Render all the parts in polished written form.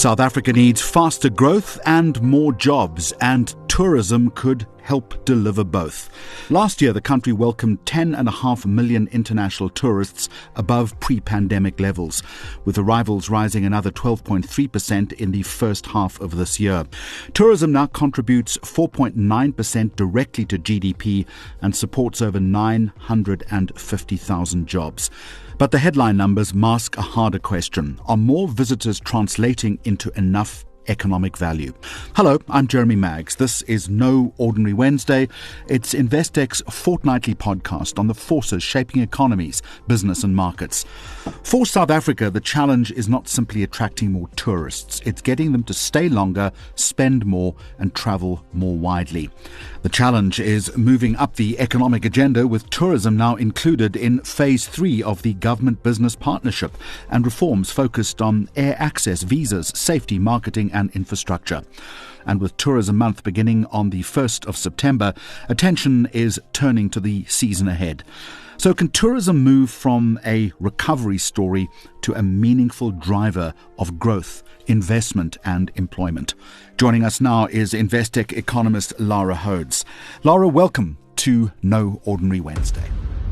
South Africa needs faster growth and more jobs, and tourism could help deliver both. Last year, the country welcomed 10.5 million international tourists above pre-pandemic levels, with arrivals rising another 12.3% in the first half of this year. Tourism now contributes 4.9% directly to GDP and supports over 950,000 jobs. But the headline numbers mask a harder question. Are more visitors translating into enough economic value? Hello, I'm Jeremy Maggs. This is No Ordinary Wednesday. It's Investec's fortnightly podcast on the forces shaping economies, business and markets. For South Africa, the challenge is not simply attracting more tourists. It's getting them to stay longer, spend more and travel more widely. The challenge is moving up the economic agenda, with tourism now included in Phase 3 of the Government Business Partnership and reforms focused on air access, visas, safety, marketing and infrastructure. And with Tourism Month beginning on the 1st of September, attention is turning to the season ahead. So can tourism move from a recovery story to a meaningful driver of growth, investment and employment? Joining us now is Investec economist Lara Hodes. Lara, welcome to No Ordinary Wednesday.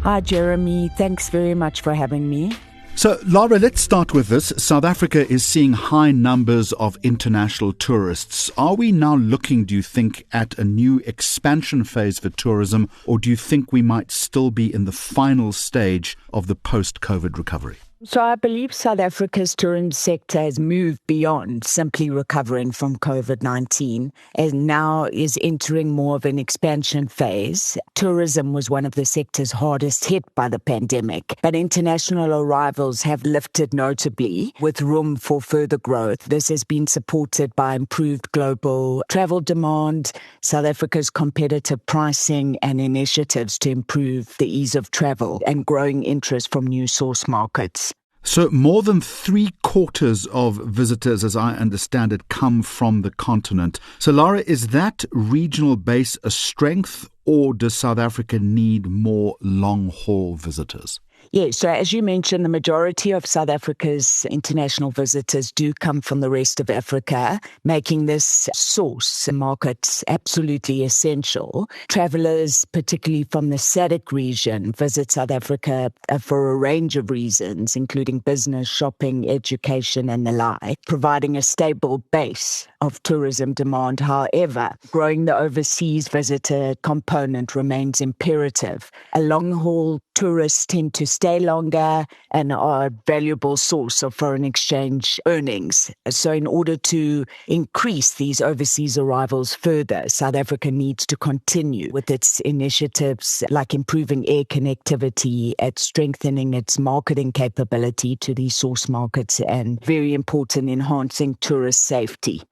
Hi, Jeremy. Thanks very much for having me. So, Lara, let's start with this. South Africa is seeing high numbers of international tourists. Are we now looking, do you think, at a new expansion phase for tourism, or do you think we might still be in the final stage of the post-COVID recovery? So I believe South Africa's tourism sector has moved beyond simply recovering from COVID-19 and now is entering more of an expansion phase. Tourism was one of the sectors hardest hit by the pandemic, but international arrivals have lifted notably with room for further growth. This has been supported by improved global travel demand, South Africa's competitive pricing and initiatives to improve the ease of travel and growing interest from new source markets. So more than 3/4 of visitors, as I understand it, come from the continent. So, Lara, is that regional base a strength, or does South Africa need more long-haul visitors? Yes, so as you mentioned, the majority of South Africa's international visitors do come from the rest of Africa, making this source market absolutely essential. Travellers, particularly from the SADC region, visit South Africa for a range of reasons, including business, shopping, education and the like, providing a stable base of tourism demand. However, growing the overseas visitor component remains imperative. A long-haul tourists tend to stay longer and are a valuable source of foreign exchange earnings. So in order to increase these overseas arrivals further, South Africa needs to continue with its initiatives like improving air connectivity, at strengthening its marketing capability to these source markets, and very important, enhancing tourist safety.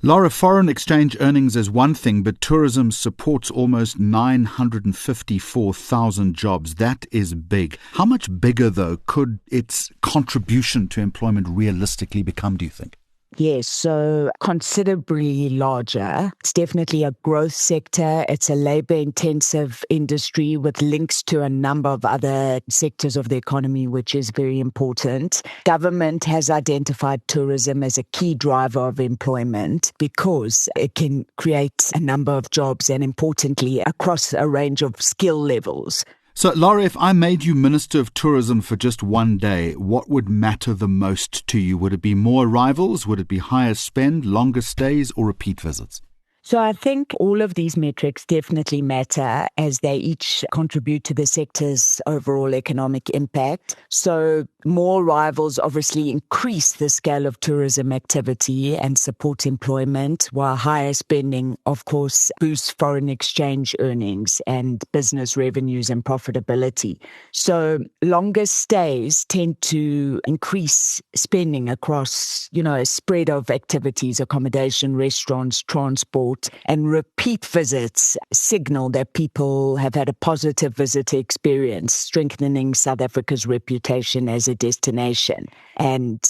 Lara, foreign exchange earnings is one thing, but tourism supports almost 954,000 jobs. That is big. How much bigger, though, could its contribution to employment realistically become, do you think? Yes, so considerably larger. It's definitely a growth sector. It's a labor-intensive industry with links to a number of other sectors of the economy, which is very important. Government has identified tourism as a key driver of employment because it can create a number of jobs and, importantly, across a range of skill levels. So, Lara, if I made you Minister of Tourism for just one day, what would matter the most to you? Would it be more arrivals? Would it be higher spend, longer stays or repeat visits? So I think all of these metrics definitely matter as they each contribute to the sector's overall economic impact. So more arrivals obviously increase the scale of tourism activity and support employment, while higher spending, of course, boosts foreign exchange earnings and business revenues and profitability. So longer stays tend to increase spending across, a spread of activities, accommodation, restaurants, transport, and repeat visits signal that people have had a positive visitor experience, strengthening South Africa's reputation as a destination and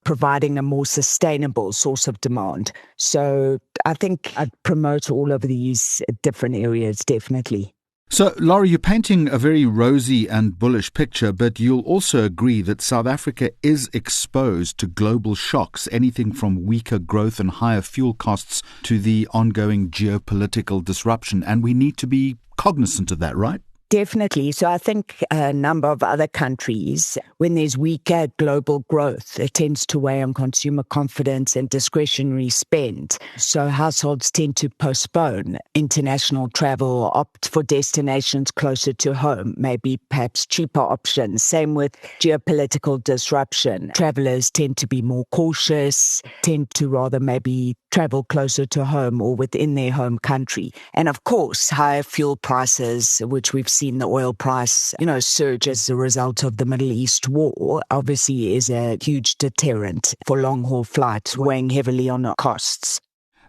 providing a more sustainable source of demand. So I think I'd promote all of these different areas, definitely. So, Lara, you're painting a very rosy and bullish picture, but you'll also agree that South Africa is exposed to global shocks, anything from weaker growth and higher fuel costs to the ongoing geopolitical disruption, and we need to be cognizant of that, right? Definitely. So I think a number of other countries, when there's weaker global growth, it tends to weigh on consumer confidence and discretionary spend. So households tend to postpone international travel or opt for destinations closer to home, maybe perhaps cheaper options. Same with geopolitical disruption. Travelers tend to be more cautious, tend to rather maybe travel closer to home or within their home country. And of course, higher fuel prices, which we've seen the oil price, surge as a result of the Middle East war, obviously is a huge deterrent for long-haul flights, weighing heavily on our costs.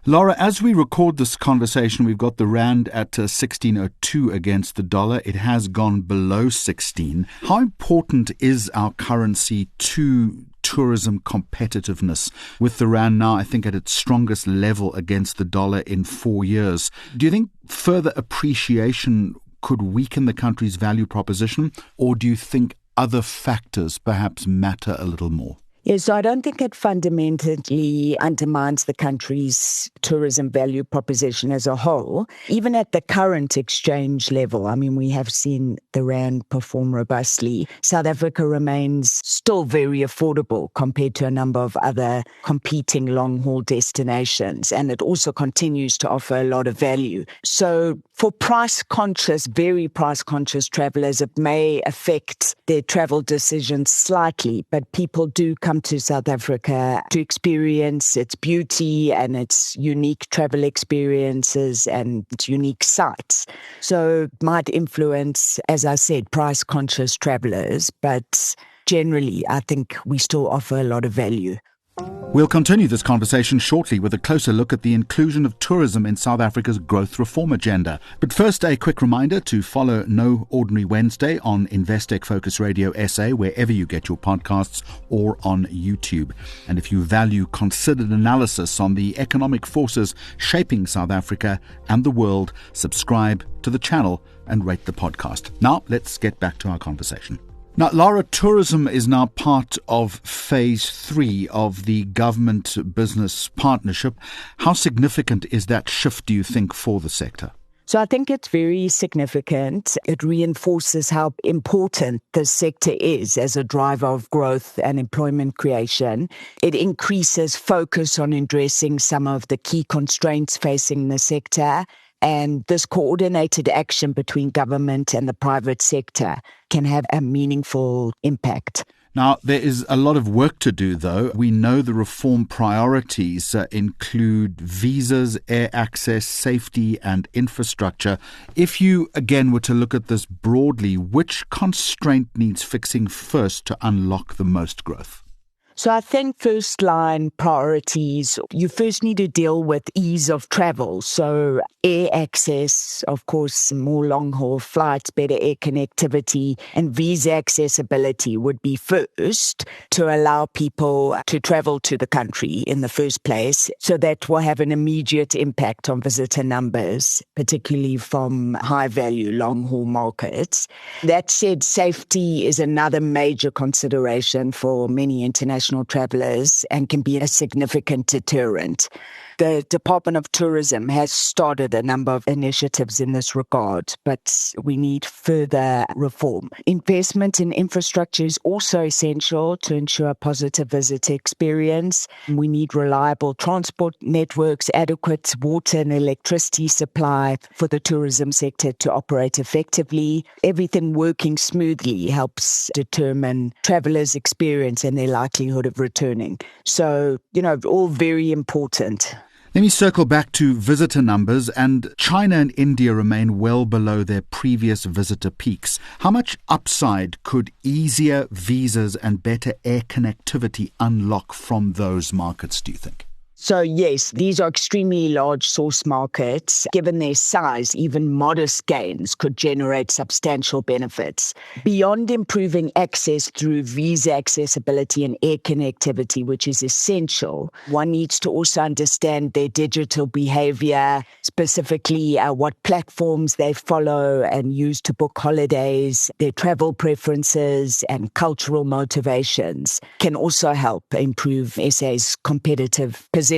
Lara, as we record this conversation, we've got the rand at 16.02 against the dollar. It has gone below 16. How important is our currency to tourism competitiveness, with the rand now, I think, at its strongest level against the dollar in 4 years? Do you think further appreciation could weaken the country's value proposition, or do you think other factors perhaps matter a little more? Yes, so I don't think it fundamentally undermines the country's tourism value proposition as a whole. Even at the current exchange level, we have seen the rand perform robustly. South Africa remains still very affordable compared to a number of other competing long-haul destinations, and it also continues to offer a lot of value. So for very price-conscious travelers, it may affect their travel decisions slightly, but people do come to South Africa to experience its beauty and its unique travel experiences and its unique sites. So it might influence, as I said, price-conscious travelers, but generally, I think we still offer a lot of value. We'll continue this conversation shortly with a closer look at the inclusion of tourism in South Africa's growth reform agenda. But first, a quick reminder to follow No Ordinary Wednesday on Investec Focus Radio SA, wherever you get your podcasts, or on YouTube. And if you value considered analysis on the economic forces shaping South Africa and the world, subscribe to the channel and rate the podcast. Now, let's get back to our conversation. Now, Lara, tourism is now part of phase 3 of the government-business partnership. How significant is that shift, do you think, for the sector? So I think it's very significant. It reinforces how important the sector is as a driver of growth and employment creation. It increases focus on addressing some of the key constraints facing the sector. And this coordinated action between government and the private sector can have a meaningful impact. Now, there is a lot of work to do, though. We know the reform priorities include visas, air access, safety and infrastructure. If you, again, were to look at this broadly, which constraint needs fixing first to unlock the most growth? So I think first line priorities, you first need to deal with ease of travel. So air access, of course, more long haul flights, better air connectivity, and visa accessibility would be first to allow people to travel to the country in the first place. So that will have an immediate impact on visitor numbers, particularly from high value long haul markets. That said, safety is another major consideration for many international travelers and can be a significant deterrent. The Department of Tourism has started a number of initiatives in this regard, but we need further reform. Investment in infrastructure is also essential to ensure a positive visitor experience. We need reliable transport networks, adequate water and electricity supply for the tourism sector to operate effectively. Everything working smoothly helps determine travelers' experience and their likelihood of returning. So, all very important. Let me circle back to visitor numbers, and China and India remain well below their previous visitor peaks. How much upside could easier visas and better air connectivity unlock from those markets, do you think? So yes, these are extremely large source markets. Given their size, even modest gains could generate substantial benefits. Beyond improving access through visa accessibility and air connectivity, which is essential, one needs to also understand their digital behavior, specifically what platforms they follow and use to book holidays, their travel preferences and cultural motivations can also help improve SA's competitive position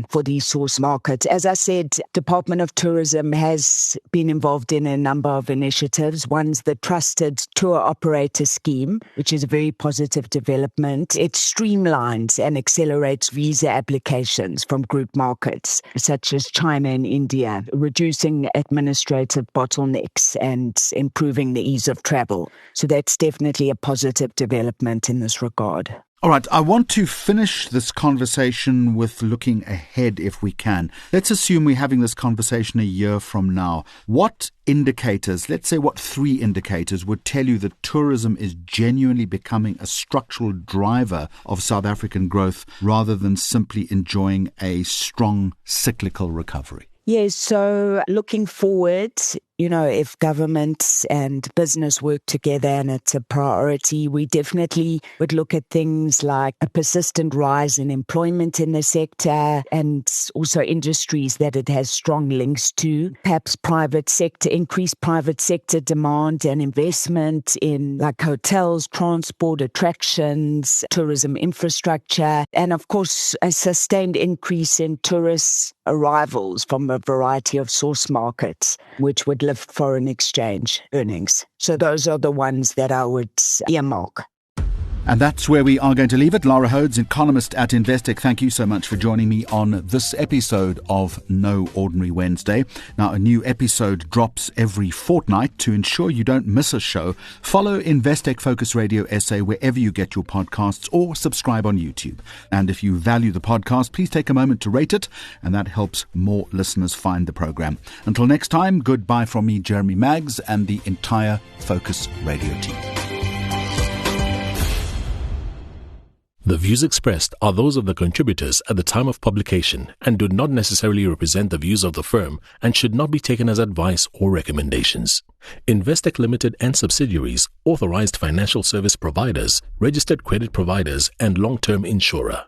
for these source markets. As I said, Department of Tourism has been involved in a number of initiatives. One's the Trusted Tour Operator Scheme, which is a very positive development. It streamlines and accelerates visa applications from group markets, such as China and India, reducing administrative bottlenecks and improving the ease of travel. So that's definitely a positive development in this regard. All right, I want to finish this conversation with looking ahead if we can. Let's assume we're having this conversation a year from now. What indicators, let's say what 3 indicators would tell you that tourism is genuinely becoming a structural driver of South African growth rather than simply enjoying a strong cyclical recovery? Yes, so looking forward, if government and business work together and it's a priority, we definitely would look at things like a persistent rise in employment in the sector and also industries that it has strong links to. Perhaps increased private sector demand and investment in like hotels, transport, attractions, tourism infrastructure, and of course a sustained increase in tourist arrivals from a variety of source markets, which would lift foreign exchange earnings. So those are the ones that I would earmark. And that's where we are going to leave it. Lara Hodes, economist at Investec, thank you so much for joining me on this episode of No Ordinary Wednesday. Now, a new episode drops every fortnight. To ensure you don't miss a show, follow Investec Focus Radio SA wherever you get your podcasts or subscribe on YouTube. And if you value the podcast, please take a moment to rate it, and that helps more listeners find the program. Until next time, goodbye from me, Jeremy Maggs, and the entire Focus Radio team. The views expressed are those of the contributors at the time of publication and do not necessarily represent the views of the firm and should not be taken as advice or recommendations. Investec Limited and subsidiaries, authorized financial service providers, registered credit providers, and long-term insurer.